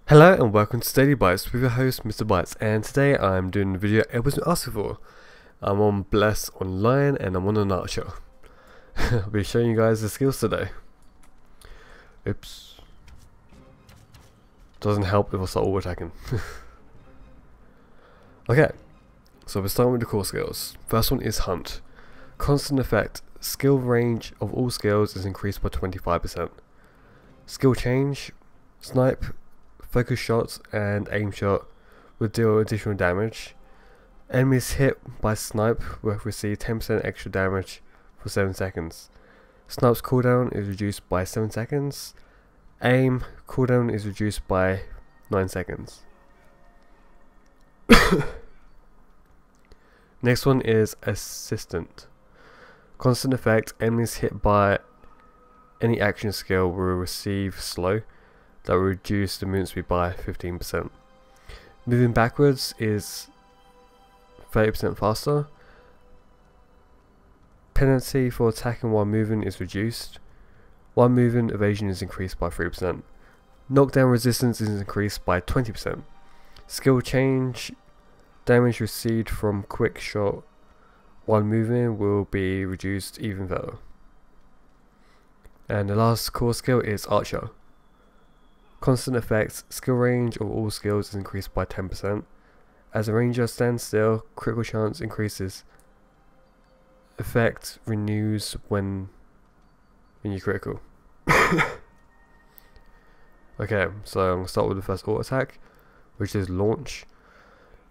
Hello and welcome to DailyBytes with your host Mr Bytes, and today I'm doing a video I wasn't asked for. I'm on Bless Online and I'm on an archer. I'll be showing you guys the skills today. Oops. Doesn't help if I start auto-attacking. Okay, so we're starting with the core skills. First one is Hunt. Constant effect. Skill range of all skills is increased by 25%. Skill change. Snipe. Focus shots and aim shot will deal additional damage. Enemies hit by Snipe will receive 10% extra damage for 7 seconds. Snipe's cooldown is reduced by 7 seconds. Aim cooldown is reduced by 9 seconds. Next one is Assistant. Constant effect. Enemies hit by any action skill will receive slow. That will reduce the movement speed by 15%. Moving backwards is 30% faster. Penalty for attacking while moving is reduced. While moving, evasion is increased by 3%. Knockdown resistance is increased by 20%. Skill change. Damage received from quick shot while moving will be reduced even further. And the last core skill is Archer. Constant effects. Skill range of all skills is increased by 10%. As a ranger stands still, critical chance increases. Effect renews when you're critical. Okay, so I'm going to start with the first auto attack, which is Launch.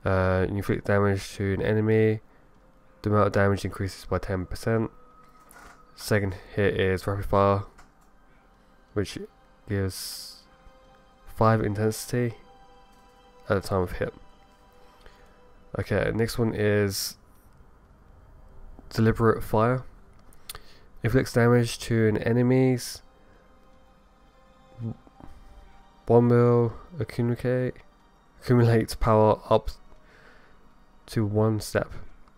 You inflict damage to an enemy. The amount of damage increases by 10%. Second hit is Rapid Fire, which gives 5 intensity at the time of hit. Okay, next one is Deliberate Fire. Inflicts damage to an enemy's 1 mil accumulates power up to 1 step.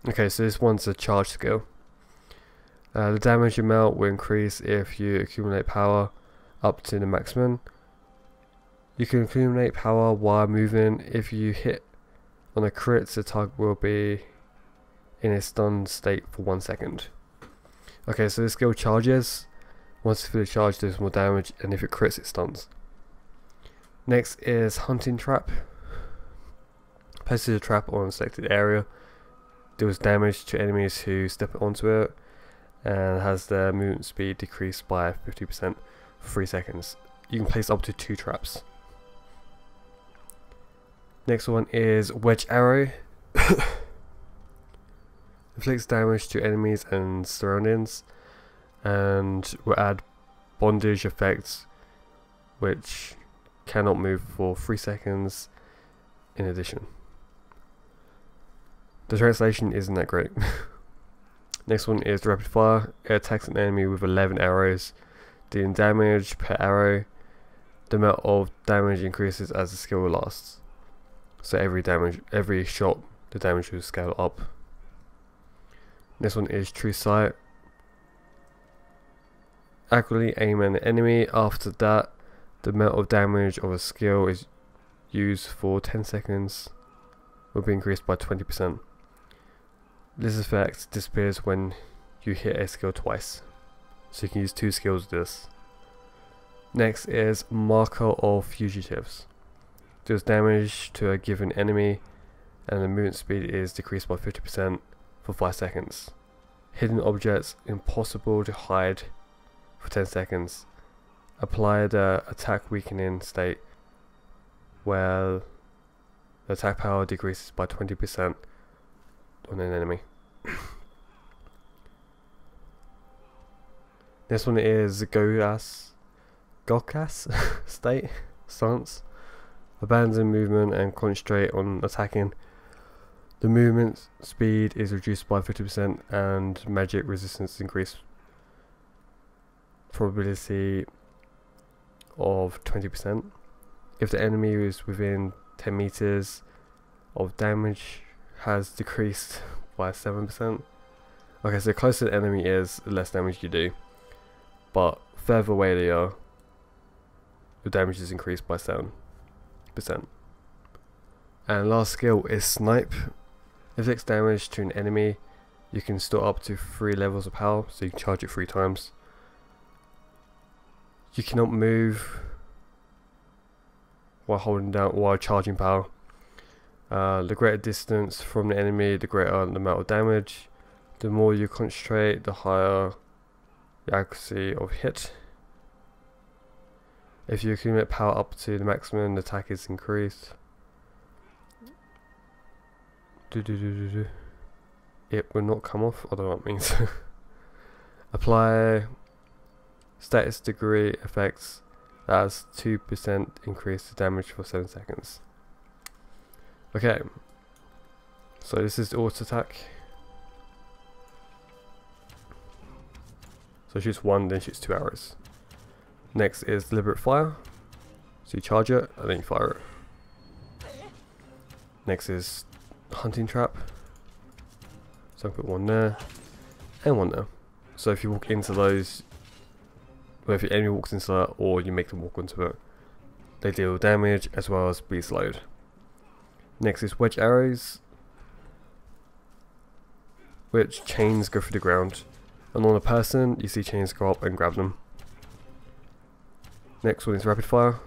Okay, so this one's a charge skill. The damage amount will increase if you accumulate power up to the maximum. You can accumulate power while moving. If you hit on a crit, the target will be in a stunned state for 1 second. Okay, so the skill charges. Once it's fully charged, there's more damage, and if it crits, it stuns. Next is Hunting Trap. Places a trap on a selected area, deals damage to enemies who step onto it, and has their movement speed decreased by 50% for 3 seconds. You can place up to 2 traps. Next one is Wedge Arrow. Inflicts damage to enemies and surroundings, and will add bondage effects, which cannot move for 3 seconds in addition. The translation isn't that great. Next one is Rapid Fire. It attacks an enemy with 11 arrows, dealing damage per arrow. The amount of damage increases as the skill lasts. So every shot, the damage will scale up. Next one is True Sight. Accurately aim at an enemy. After that, the amount of damage of a skill is used for 10 seconds will be increased by 20%. This effect disappears when you hit a skill twice. So you can use 2 skills with this. Next is Marker of Fugitives. Deals damage to a given enemy, and the movement speed is decreased by 50% for 5 seconds. Hidden objects impossible to hide for 10 seconds. Apply the attack weakening state where the attack power decreases by 20% on an enemy. This one is Gokas state stance. Abandon movement and concentrate on attacking. The movement speed is reduced by 50% and magic resistance increased. Probability of 20%. If the enemy is within 10 meters of damage has decreased by 7%. Okay, so the closer the enemy is, the less damage you do. But further away they are, the damage is increased by 7. And last skill is Snipe. Inflicts damage to an enemy. You can store up to 3 levels of power, so you can charge it 3 times. You cannot move while charging power. The greater distance from the enemy, the greater the amount of damage. The more you concentrate, the higher the accuracy of hit. If you accumulate power up to the maximum, the attack is increased. It will not come off. I don't know what it means. Apply status degree effects. That has 2% increase the damage for 7 seconds. Okay, so this is the auto attack. So it shoots 1, then shoots 2 arrows. Next is deliberate fire. So you charge it and then you fire it. Next is hunting trap. So I put 1 there and 1 there. So if you walk into those, well, if your enemy walks into that or you make them walk into it, they deal damage as well as be slowed. Next is wedge arrows, which chains go through the ground, and on a person you see chains go up and grab them. Next one is rapid fire.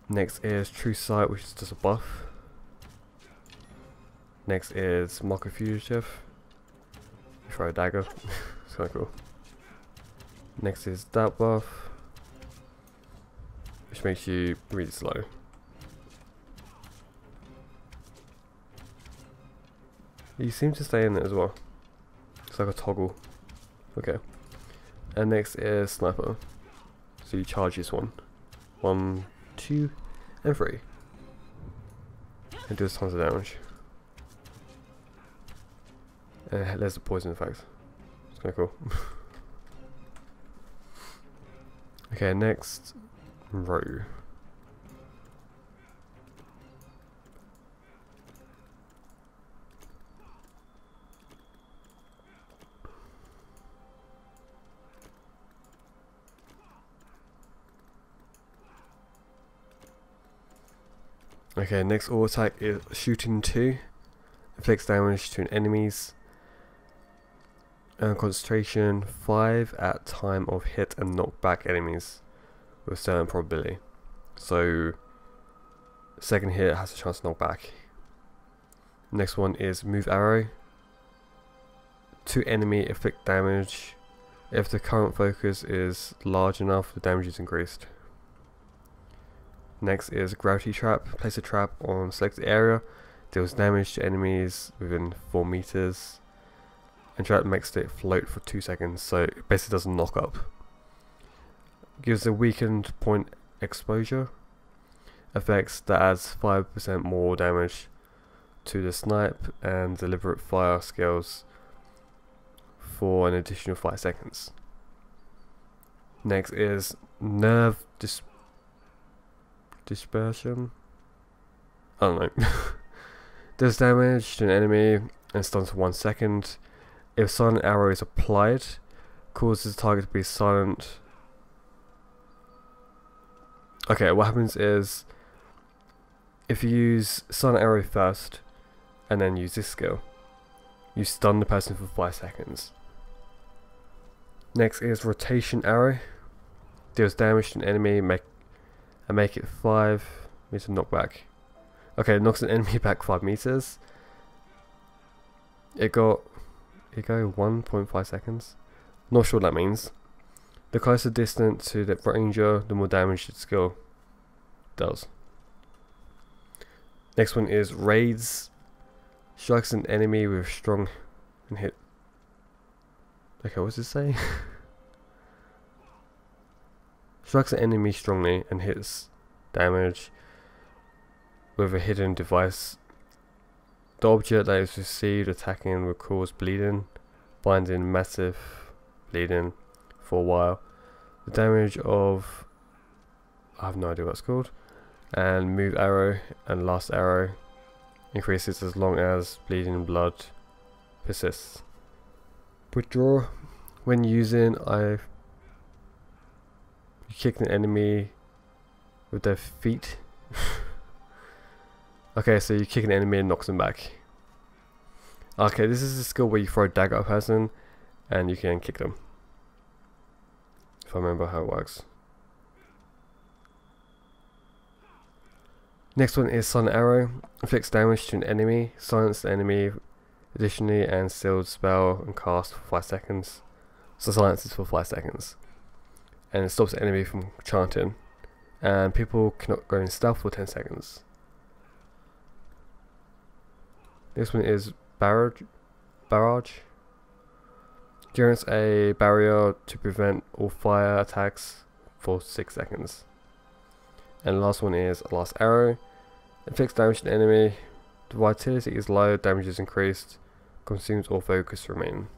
Next is true sight, which is just a buff. Next is Marco Fugitive. You throw a dagger. It's kinda cool. Next is that buff, which makes you really slow. You seem to stay in it as well. It's like a toggle. Okay. And next is sniper. So you charge this one. 1, 2, and 3. It does tons of damage. And there's the poison effect. It's kinda cool. Okay, next, row. Okay, next auto attack is shooting 2. Inflicts damage to enemies. And concentration 5 at time of hit and knock back enemies with a certain probability. So second hit has a chance to knock back. Next one is move arrow. 2 enemy inflict damage. If the current focus is large enough, the damage is increased. Next is Grouchy Trap. Place a trap on selected area. Deals damage to enemies within 4 meters. And trap makes it float for 2 seconds, so it basically doesn't knock up. Gives a weakened point exposure. Effects that adds 5% more damage to the snipe and deliberate fire skills for an additional 5 seconds. Next is nerve dispersion. I don't know. Does damage to an enemy and stuns for 1 second. If silent arrow is applied, causes the target to be silent. Okay, what happens is if you use silent arrow first and then use this skill, you stun the person for 5 seconds. Next is rotation arrow. Deals damage to an enemy, make it 5 meter knockback. Okay, it knocks an enemy back 5 meters. It go 1.5 seconds. Not sure what that means. The closer distance to the ranger, the more damage its skill does. Next one is raids. Strikes an enemy with strong and hit. Okay, what's it say? Strikes an enemy strongly and hits damage with a hidden device. The object that is received attacking will cause bleeding, binding massive bleeding for a while. The damage of, I have no idea what it's called, and move arrow and last arrow increases as long as bleeding blood persists. Withdraw. When using, you You kick an enemy with their feet. Okay, so you kick an enemy and knocks them back. Okay, this is a skill where you throw a dagger at a person and you can kick them. If I remember how it works. Next one is Sun Arrow. Inflicts damage to an enemy, silence the enemy additionally, and sealed spell and cast for 5 seconds. So silence is for 5 seconds. And it stops the enemy from chanting. And people cannot go in stealth for 10 seconds. This one is Barrett Barrage. Generates a barrier to prevent all fire attacks for 6 seconds. And the last one is Last Arrow. Inflicts damage to the enemy. The vitality is low, damage is increased. Consumes all focus remaining.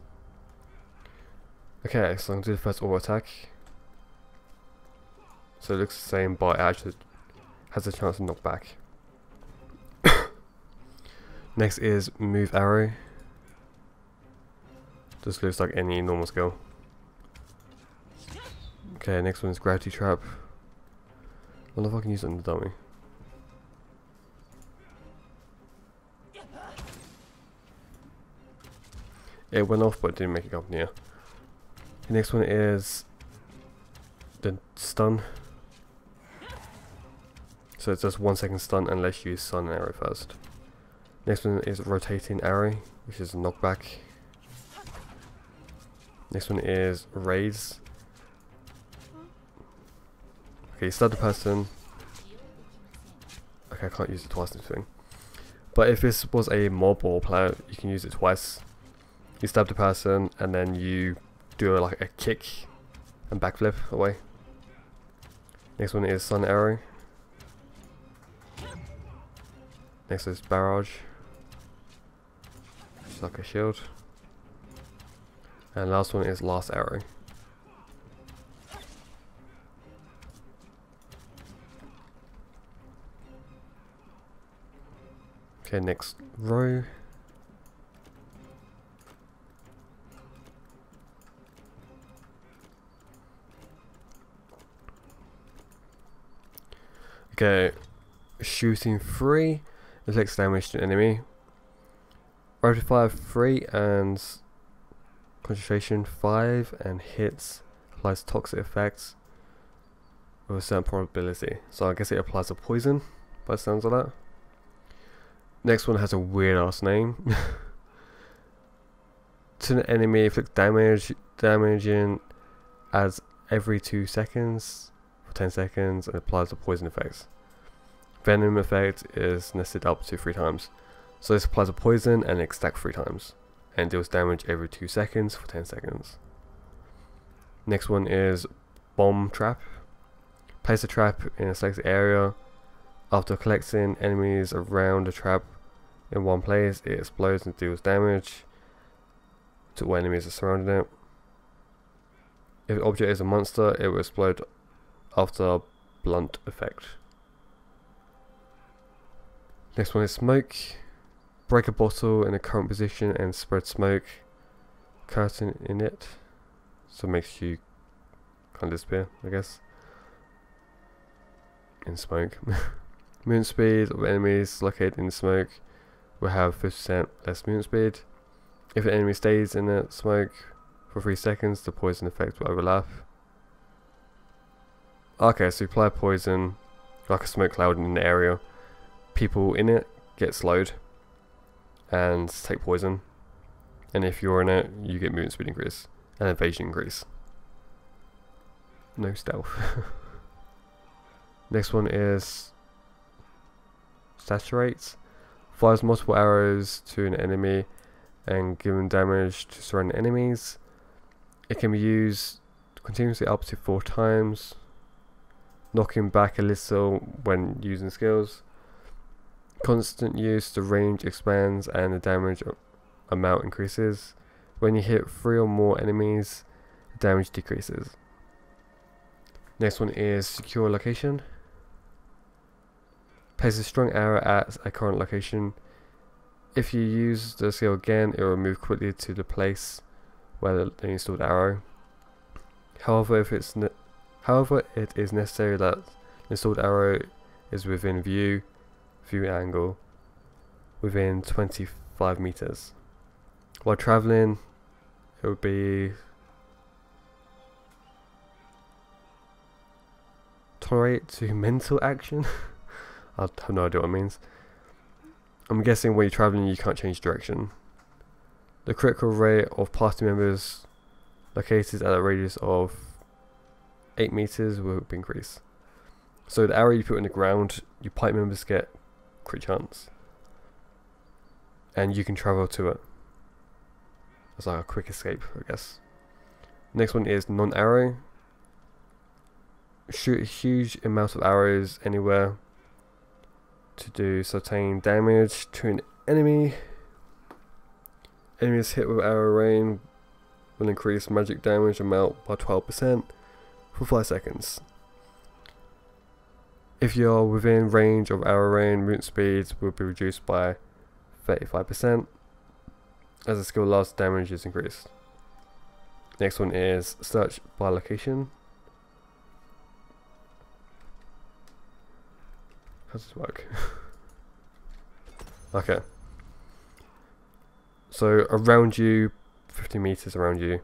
Okay, so I'm going to do the first auto attack. So it looks the same, but it actually has a chance to knock back. Next is Move Arrow. Just looks like any normal skill. Okay, next one is Grouchy Trap. I wonder if I can use it on the dummy. It went off, but it didn't make it come near. The next one is the Stun. So it's just 1 second stun unless you use Sun and Arrow first. Next one is Rotating Arrow, which is a knockback. Next one is Raise. Okay, you stab the person. Okay, I can't use it twice in this thing. But if this was a mob or player, you can use it twice. You stab the person and then you do like a kick and backflip away. Next one is Sun Arrow. Next is Barrage. It's like a shield. And last one is Last Arrow. Okay, next row. Okay, shooting 3 inflicts damage to an enemy. Rapid fire 3 and concentration 5 and hits, applies toxic effects with a certain probability. So I guess it applies a poison by the sounds of that. Next one has a weird ass name. To an enemy, inflict damaging as every 2 seconds for 10 seconds and applies the poison effects. Venom effect is nested up to 3 times. So this applies a poison and it stacks 3 times and deals damage every 2 seconds for 10 seconds. Next one is Bomb Trap. Place a trap in a selected area. After collecting enemies around the trap in one place, it explodes and deals damage to all enemies that surrounding it. If the object is a monster, it will explode after a blunt effect. Next one is Smoke. Break a bottle in a current position and spread smoke curtain in it. So it makes you kind of disappear, I guess. In smoke. Movement speed of enemies located in smoke will have 50% less movement speed. If an enemy stays in the smoke for 3 seconds, the poison effect will overlap. Okay, so you apply poison like a smoke cloud in the area. People in it get slowed and take poison, and if you're in it, you get movement speed increase and evasion increase. No stealth. Next one is Saturate. Fires multiple arrows to an enemy and giving damage to surrounding enemies. It can be used continuously up to 4 times, knocking back a little when using skills. Constant use, the range expands and the damage amount increases. When you hit 3 or more enemies, the damage decreases. Next one is Secure Location. Place a strong arrow at a current location. If you use the skill again, it will move quickly to the place where the installed arrow. However, if it's However, it is necessary that the installed arrow is within view angle within 25 meters. While traveling, it would be tolerate to mental action. I have no idea what it means. I'm guessing when you're traveling you can't change direction. The critical rate of party members located at a radius of 8 meters will be increased. So the arrow you put in the ground, your party members get crit chance. And you can travel to it. It's like a quick escape, I guess. Next one is non-arrow. Shoot a huge amount of arrows anywhere to do certain damage to an enemy. Enemies hit with arrow rain will increase magic damage amount by 12% for 5 seconds. If you are within range of arrow rain, movement speeds will be reduced by 35% as the skill loss damage is increased. Next one is search by location. How does this work? Okay. So around you, 50 meters around you,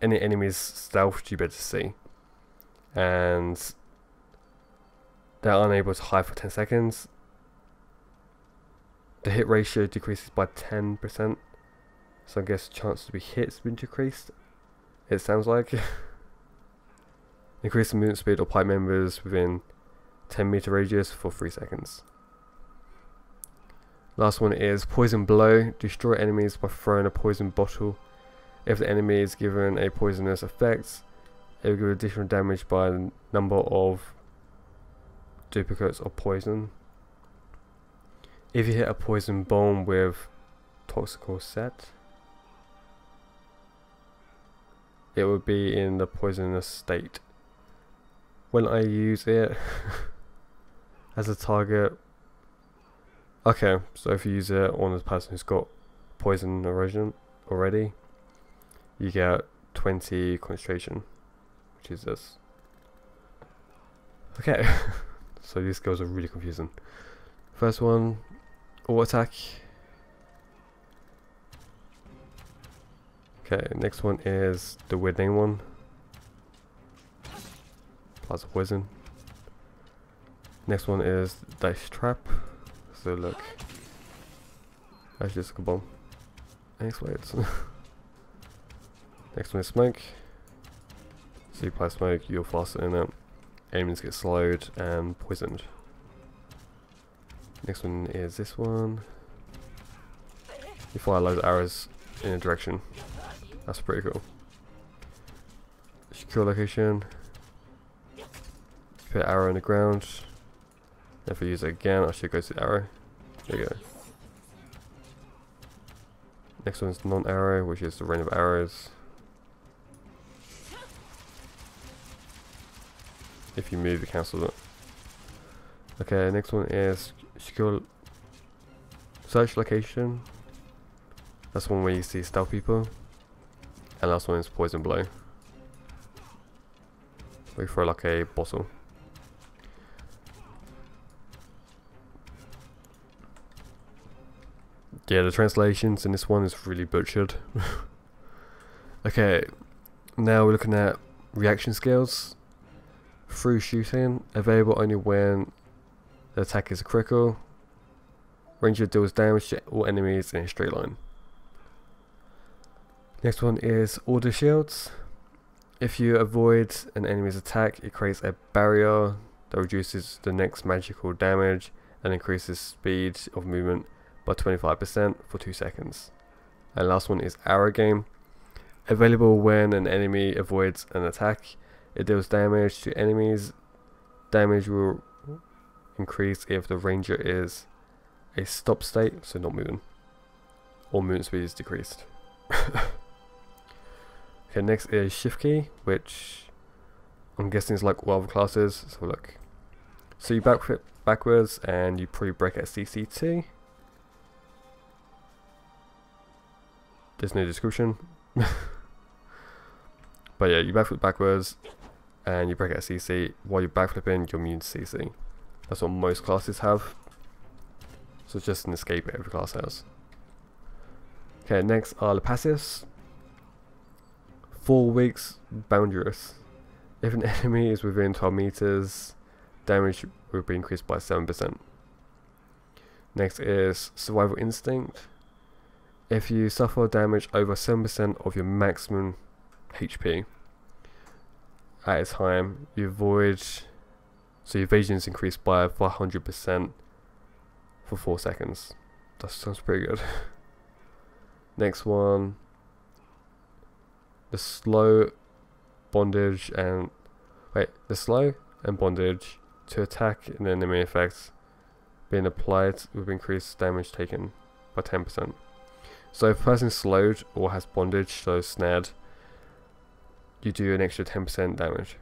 any enemies stealthed you better see. And they're unable to hide for 10 seconds. The hit ratio decreases by 10%. So I guess chance to be hit has been decreased. It sounds like. Increase the movement speed of pipe members within 10 meter radius for 3 seconds. Last one is poison blow. Destroy enemies by throwing a poison bottle. If the enemy is given a poisonous effect, it will give additional damage by the number of duplicates of poison. If you hit a poison bomb with toxical set, it will be in the poisonous state. When I use it as a target, okay, so if you use it on a person who's got poison erosion already, you get 20 concentration, which is this. Okay, so these skills are really confusing. First one, auto attack. Okay, next one is the weird name one. Plus poison. Next one is Grouchy Trap. So look, that's just a bomb. Next one is smoke. So you apply smoke, you're faster in it. Enemies get slowed and poisoned. Next one is this one. You fire loads of arrows in a direction. That's pretty cool. Secure location. Put an arrow in the ground. If I use it again, I should go to the arrow. There you go. Next one is non-arrow, which is the rain of arrows. If you move, it cancels it. Okay, next one is secure search location. That's one where you see stealth people. And last one is poison blow. We throw like a bottle. Yeah, the translations in this one is really butchered. Okay, now we're looking at reaction skills. Through shooting, available only when the attack is critical. Ranger deals damage to all enemies in a straight line. Next one is order shields. If you avoid an enemy's attack, it creates a barrier that reduces the next magical damage and increases speed of movement by 25% for 2 seconds. And last one is arrow game. Available when an enemy avoids an attack, it deals damage to enemies. Damage will increase if the ranger is a stop state, so not moving, or movement speed is decreased. Okay, next is shift key, which I'm guessing is like all other classes. So look, so you backflip backwards and you probably break at CC2. There's no description. But yeah, you backflip backwards and you break out CC. While you're backflipping, you're immune to CC. That's what most classes have. So it's just an escape every class has. Okay, next are the passives. 4 weeks boundarous. If an enemy is within 12 meters, damage will be increased by 7%. Next is survival instinct. If you suffer damage over 7% of your maximum HP at a time, you avoid. So your evasion is increased by 500% for 4 seconds. That sounds pretty good. Next one, the slow bondage and the slow and bondage to attack an enemy effects being applied with increased damage taken by 10%. So if a person is slowed or has bondage, so snared, you do an extra 10% damage.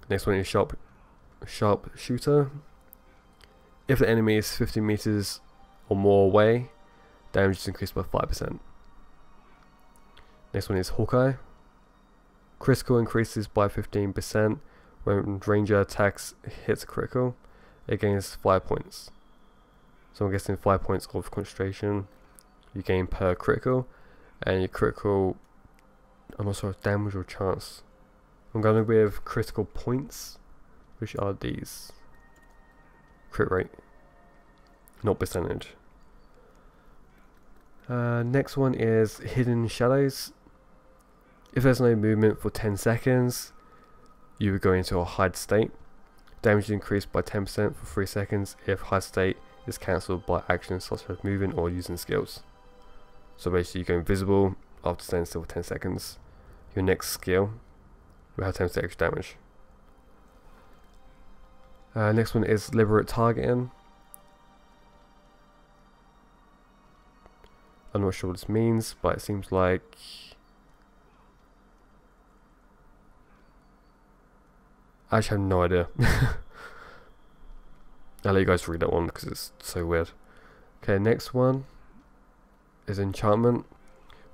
Next one is sharp shooter. If the enemy is 50 meters or more away, damage is increased by 5%. Next one is Hawkeye. Critical increases by 15% when ranger attacks hits a critical. It gains 5 points. So I'm guessing 5 points of concentration you gain per critical, and your critical, I'm not sure if damage or chance. I'm going with critical points, which are these. Crit rate, not percentage. Next one is hidden shadows. If there's no movement for 10 seconds, you would go into a hide state. Damage is increased by 10% for 3 seconds if hide state is cancelled by actions such as moving or using skills. So basically you go invisible after staying still for 10 seconds. Your next skill will have 10% extra damage. Next one is liberate targeting. I'm not sure what this means, but it seems like I actually have no idea. I'll let you guys read that one because it's so weird. Okay, next one is Enchantment.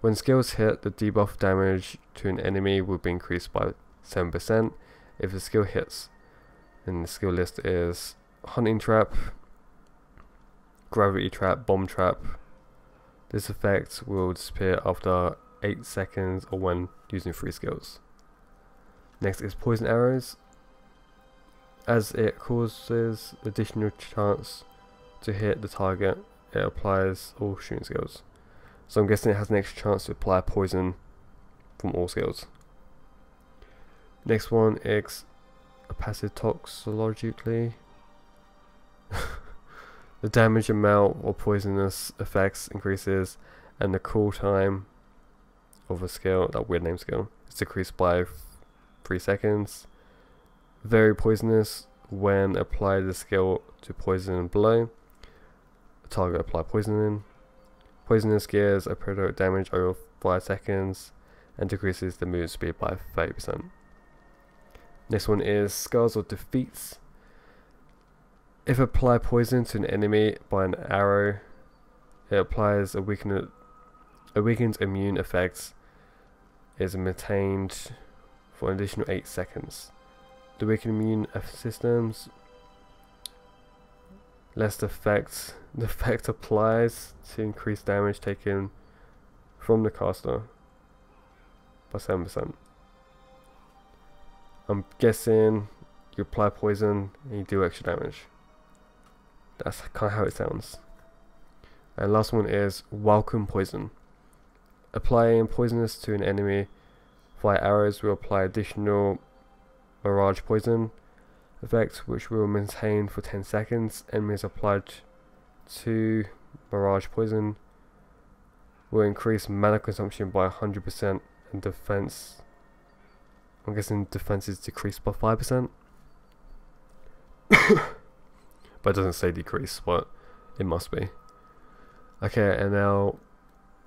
When skills hit, the debuff damage to an enemy will be increased by 7% if the skill hits. And the skill list is Hunting Trap, Gravity Trap, Bomb Trap. This effect will disappear after 8 seconds or when using 3 skills. Next is Poison Arrows. As it causes additional chance to hit the target, it applies all shooting skills. So I'm guessing it has an extra chance to apply poison from all skills. Next one is a passive toxologically. The damage amount or poisonous effects increases, and the cool time of a skill, that weird name skill, is decreased by 3 seconds. Very poisonous. When apply the skill to poison and blow, the target apply poisoning. Poisonous gears a product damage over 5 seconds and decreases the move speed by 30%. Next one is Scars or Defeats. If apply poison to an enemy by an arrow, it applies a weakened immune effect is maintained for an additional 8 seconds. The weakened immune systems, less the effect applies to increase damage taken from the caster by 7%. I'm guessing you apply poison and you do extra damage. That's kind of how it sounds. And last one is Vulcan Poison. Applying poisonous to an enemy via arrows will apply additional Barrage Poison effect, which will maintain for 10 seconds. Enemies applied to Barrage Poison will increase mana consumption by 100% and defense. I'm guessing defense is decreased by 5%. But it doesn't say decrease, but it must be. Okay, and now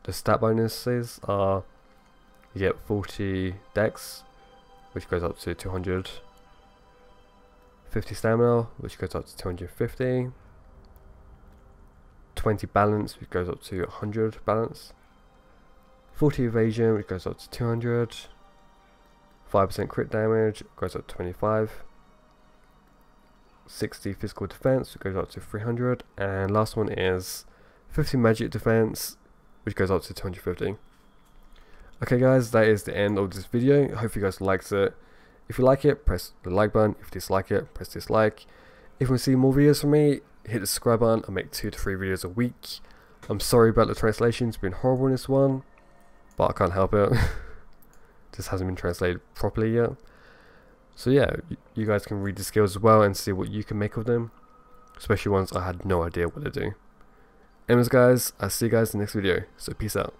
the stat bonuses are you get 40 dex, which goes up to 200, 50 stamina, which goes up to 250, 20 balance, which goes up to 100 balance, 40 evasion, which goes up to 200, 5% crit damage goes up to 25. 60 physical defense goes up to 300, and last one is 50 magic defense, which goes up to 250. Okay guys, that is the end of this video. Hope you guys liked it. If you like it, press the like button. If you dislike it, press dislike. If you want to see more videos from me, hit the subscribe button. I make 2 to 3 videos a week. I'm sorry about the translation, it's been horrible in this one, but I can't help it. Just hasn't been translated properly yet. So yeah, you guys can read the skills as well and see what you can make of them, especially ones I had no idea what to do. Anyways guys, I'll see you guys in the next video, so peace out.